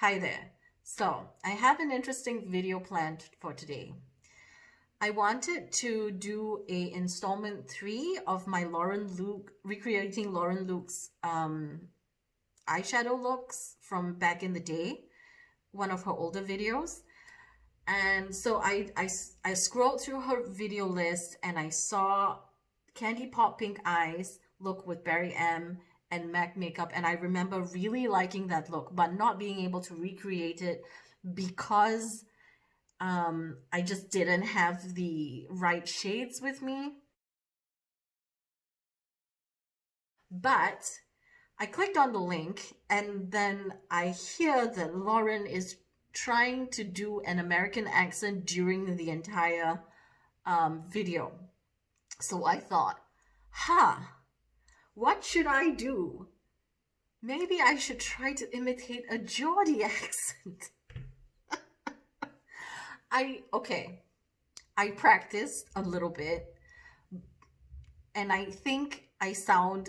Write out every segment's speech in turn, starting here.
Hi there. So, I have an interesting video planned for today. I wanted to do a installment 3 of my Lauren Luke, recreating Lauren Luke's eyeshadow looks from back in the day, one of her older videos. And so I scrolled through her video list and I saw Candy Pop Pink Eyes look with Barry M and MAC makeup, and I remember really liking that look but not being able to recreate it because I just didn't have the right shades with me. But I clicked on the link and then I hear that Lauren is trying to do an American accent during the entire video. So I thought, what should I do? Maybe I should try to imitate a Geordie accent. I practiced a little bit and I think I sound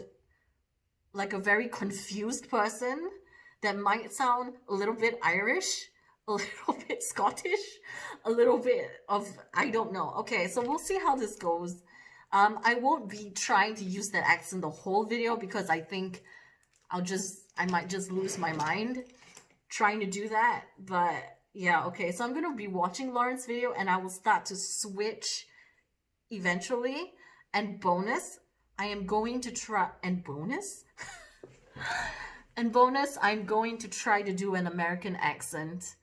like a very confused person that might sound a little bit Irish, a little bit Scottish, a little bit of, I don't know. Okay, so we'll see how this goes. I won't be trying to use that accent the whole video because I think I might just lose my mind trying to do that. But yeah, okay, so I'm going to be watching Lauren's video and I will start to switch eventually. And bonus, I am going to try, and bonus? And bonus, I'm going to try to do an American accent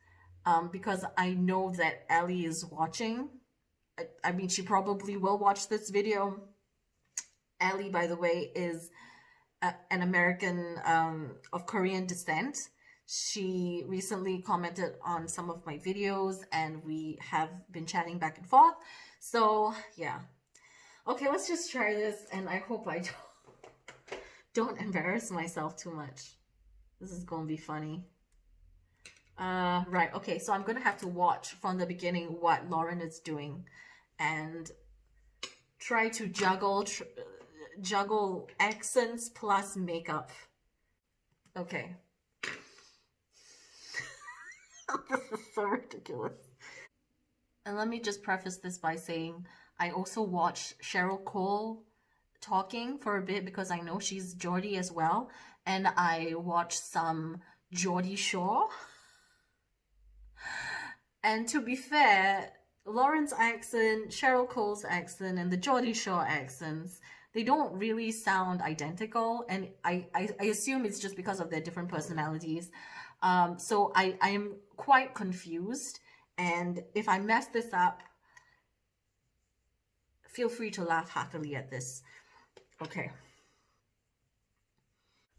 because I know that Ellie is watching. I mean, she probably will watch this video. Ellie, by the way, is an American of Korean descent. She recently commented on some of my videos and we have been chatting back and forth. So yeah. Okay, let's just try this and I hope I don't embarrass myself too much. This is gonna be funny. Right, okay, so I'm gonna have to watch from the beginning what Lauren is doing and try to juggle accents plus makeup. Okay. This is so ridiculous. And let me just preface this by saying I also watched Cheryl Cole talking for a bit because I know she's Geordie as well. And I watched some Geordie Shore. And to be fair, Lauren's accent, Cheryl Cole's accent, and the Geordie Shore accents, they don't really sound identical. And I assume it's just because of their different personalities. So I am quite confused. And if I mess this up, feel free to laugh heartily at this. Okay.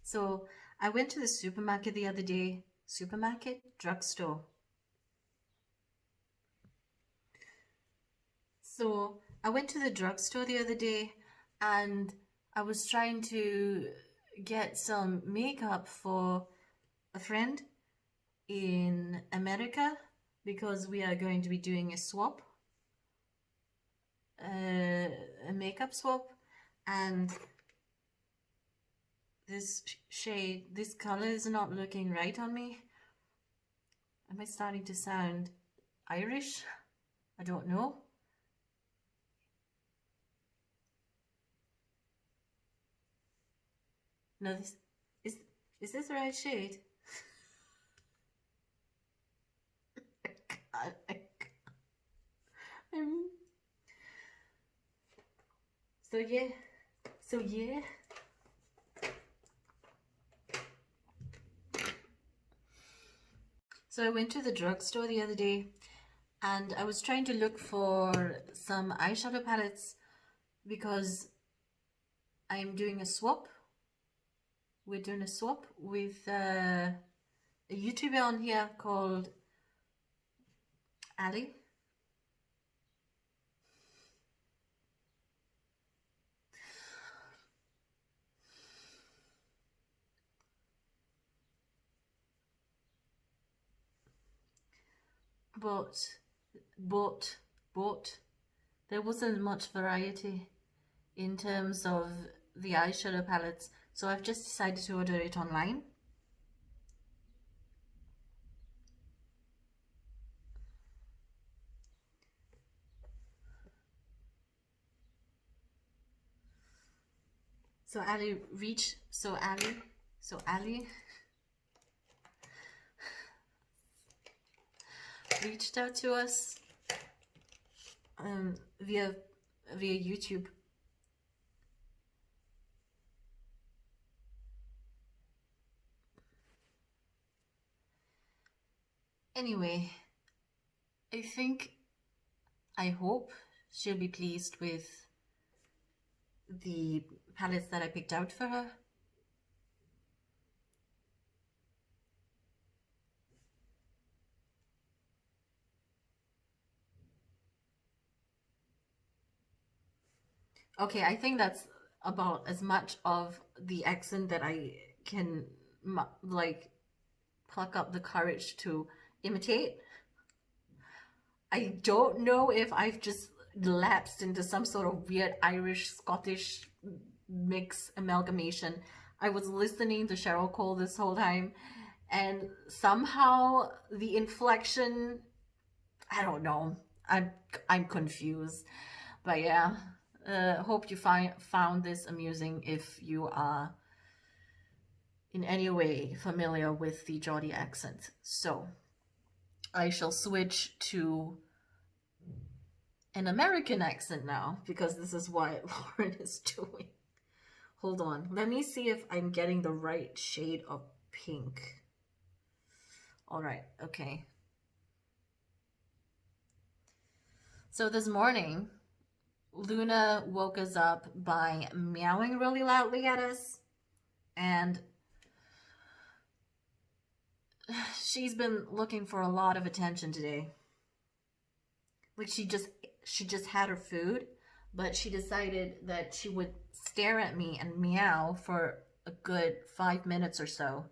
So I went to the supermarket the other day. Supermarket? Drugstore. So I went to the drugstore the other day and I was trying to get some makeup for a friend in America because we are going to be doing a swap, a makeup swap, and this shade, this color is not looking right on me. Am I starting to sound Irish? I don't know. No, this is this the right shade? So yeah, so yeah. So I went to the drugstore the other day and I was trying to look for some eyeshadow palettes because I'm doing a swap. We're doing a swap with a YouTuber on here called Ali. But there wasn't much variety in terms of the eyeshadow palettes, so I've just decided to order it online. So Ali reached out to us via YouTube. Anyway, I hope she'll be pleased with the palettes that I picked out for her. Okay, I think that's about as much of the accent that I can like pluck up the courage to imitate. I don't know if I've just lapsed into some sort of weird Irish Scottish mix amalgamation. I was listening to Cheryl Cole this whole time, and somehow the inflection, I don't know. I'm confused. But yeah, hope you found this amusing if you are in any way familiar with the Geordie accent. So I shall switch to an American accent now, because this is what Lauren is doing. Hold on. Let me see if I'm getting the right shade of pink. All right. Okay. So this morning, Luna woke us up by meowing really loudly at us, and she's been looking for a lot of attention today. Like she just had her food, but she decided that she would stare at me and meow for a good 5 minutes or so,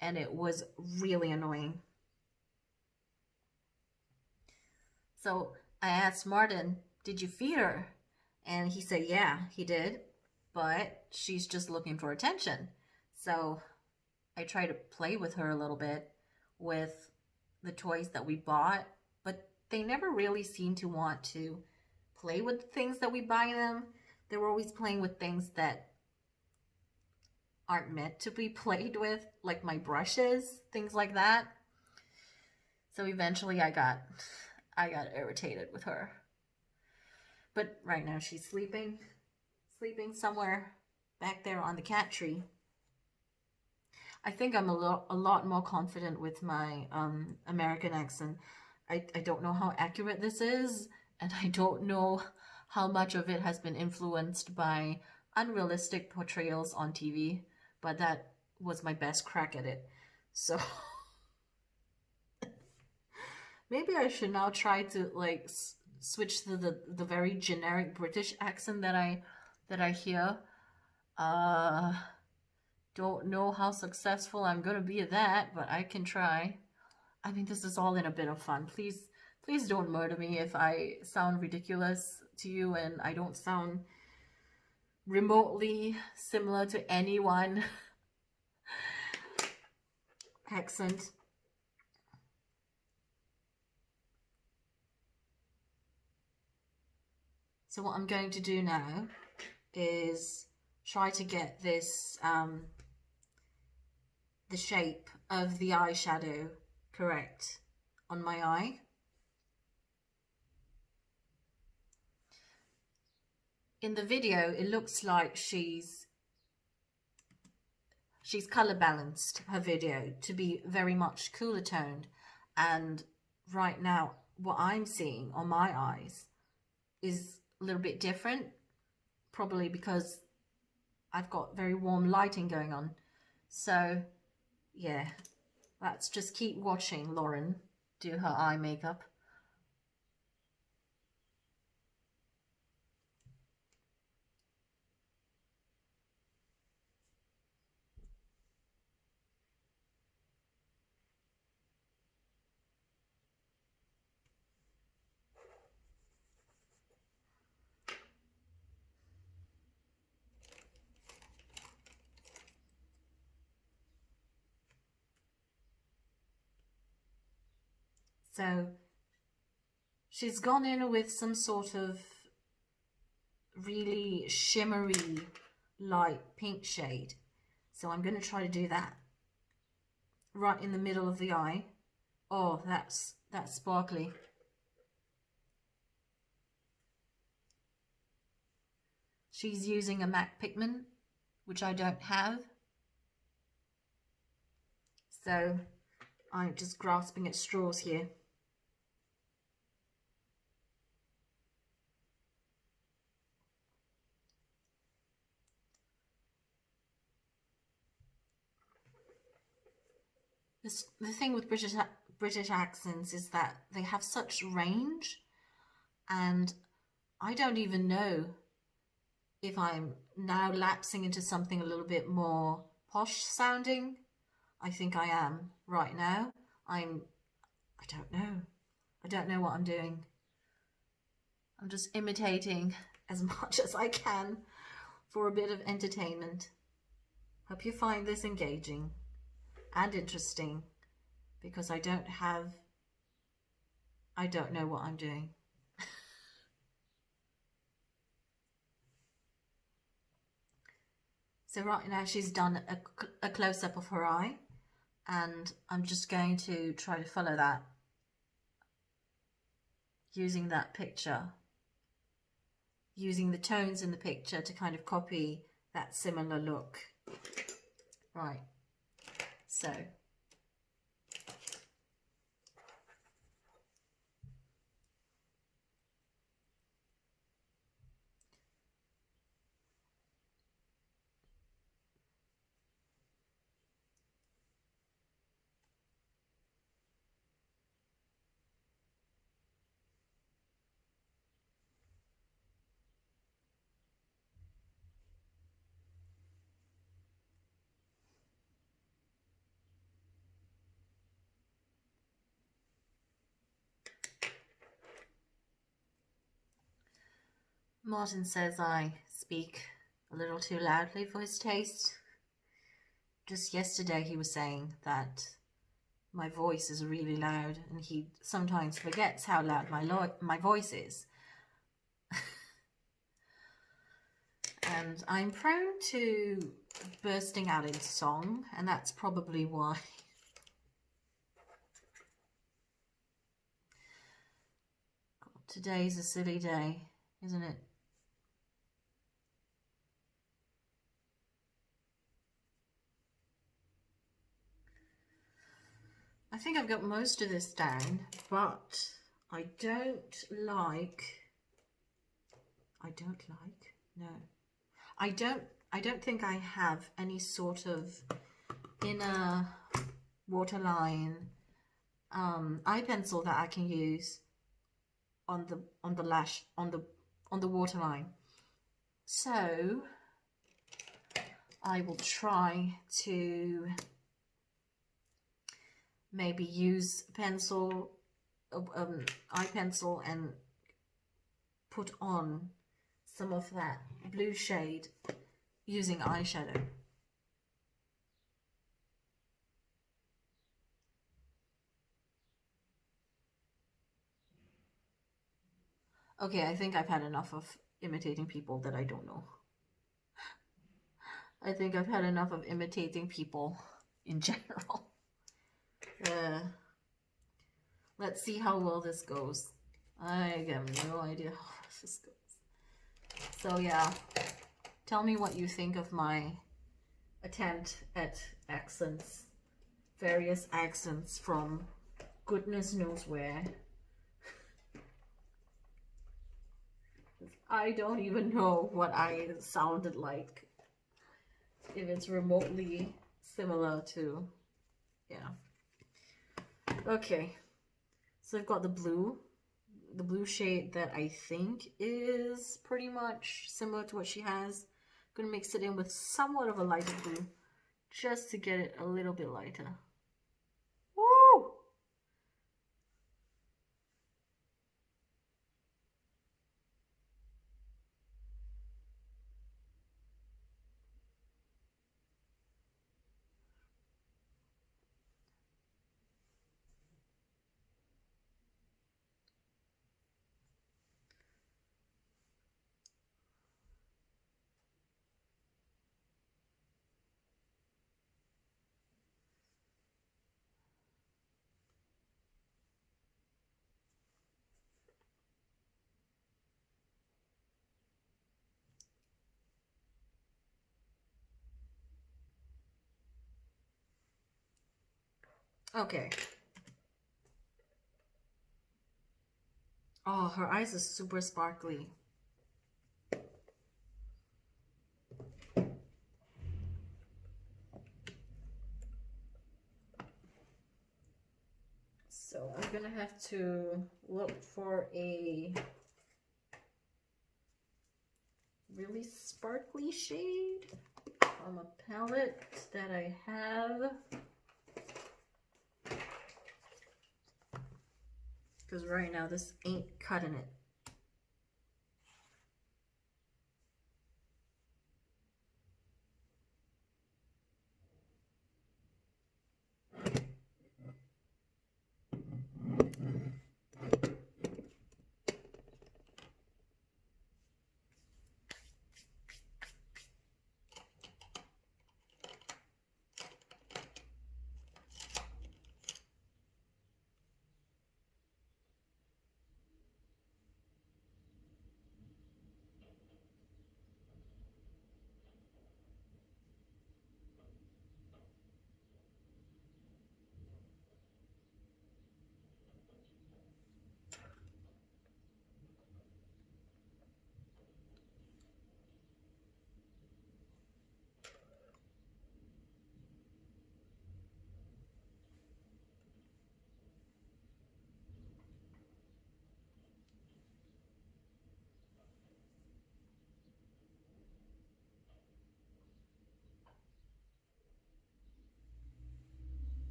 and it was really annoying. So I asked Martin, did you feed her? And he said, yeah, he did, but she's just looking for attention. So I try to play with her a little bit with the toys that we bought, but they never really seem to want to play with the things that we buy them. They were always playing with things that aren't meant to be played with, like my brushes, things like that. So eventually I got irritated with her. But right now she's sleeping somewhere back there on the cat tree. I think I'm a lot more confident with my American accent. I don't know how accurate this is, and I don't know how much of it has been influenced by unrealistic portrayals on TV, but that was my best crack at it. So maybe I should now try to like switch to the very generic British accent that I hear. Don't know how successful I'm gonna be at that, but I can try. I mean, this is all in a bit of fun. Please don't murder me if I sound ridiculous to you and I don't sound remotely similar to anyone accent. So what I'm going to do now is try to get this the shape of the eyeshadow correct on my eye. In the video, it looks like she's color balanced her video to be very much cooler toned, and right now what I'm seeing on my eyes is a little bit different, probably because I've got very warm lighting going on. So yeah, let's just keep watching Lauren do her eye makeup. So she's gone in with some sort of really shimmery light pink shade. So I'm going to try to do that right in the middle of the eye. Oh, that's sparkly. She's using a MAC pigment, which I don't have. So I'm just grasping at straws here. The thing with British accents is that they have such range, and I don't even know if I'm now lapsing into something a little bit more posh sounding. I think I am right now. I don't know. I don't know what I'm doing. I'm just imitating as much as I can for a bit of entertainment. Hope you find this engaging and interesting, because I don't know what I'm doing. So right now she's done a close-up of her eye, and I'm just going to try to follow that using that picture, using the tones in the picture to kind of copy that similar look. Right, so Martin says I speak a little too loudly for his taste. Just yesterday he was saying that my voice is really loud, and he sometimes forgets how loud my voice is. And I'm prone to bursting out in song, and that's probably why. God, today's a silly day, isn't it? I think I've got most of this down, but I don't think I have any sort of inner waterline eye pencil that I can use on the waterline. So I will try to maybe use pencil, eye pencil, and put on some of that blue shade using eyeshadow. Okay, I think I've had enough of imitating people that I don't know. I think I've had enough of imitating people in general. Let's see how well this goes. I have no idea how this goes. So yeah, tell me what you think of my attempt at accents, various accents from goodness knows where. I don't even know what I sounded like, if it's remotely similar to, yeah. Okay, so I've got the blue shade that I think is pretty much similar to what she has. I'm gonna mix it in with somewhat of a lighter blue, just to get it a little bit lighter. Woo! Okay. Oh, her eyes are super sparkly. So I'm gonna have to look for a really sparkly shade from a palette that I have. Because right now this ain't cutting it.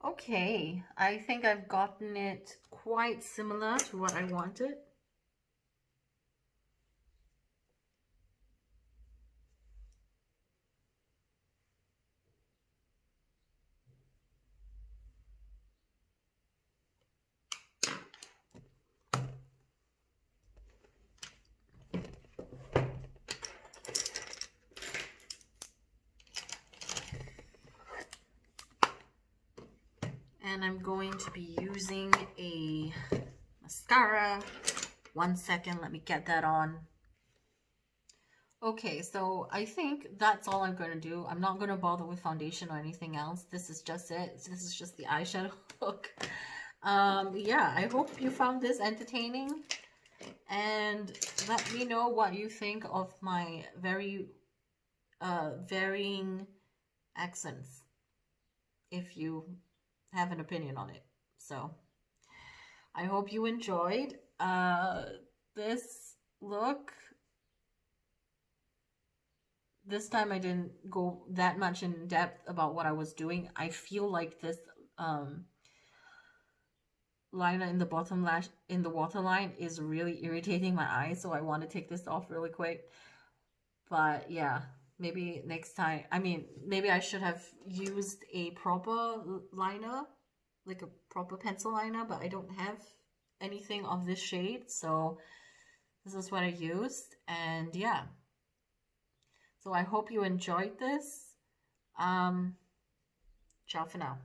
Okay, I think I've gotten it quite similar to what I wanted. And I'm going to be using a mascara. 1 second, let me get that on. Okay, so I think that's all I'm going to do. I'm not going to bother with foundation or anything else. This is just it. This is just the eyeshadow look. Yeah, I hope you found this entertaining. And let me know what you think of my very varying accents, if you have an opinion on it. So I hope you enjoyed this look. This time I didn't go that much in depth about what I was doing. I feel like this liner in the bottom lash, in the waterline, is really irritating my eyes, so I want to take this off really quick. But yeah, maybe next time, I mean, maybe I should have used a proper liner, like a proper pencil liner, but I don't have anything of this shade, so this is what I used. And yeah, so I hope you enjoyed this. Ciao for now.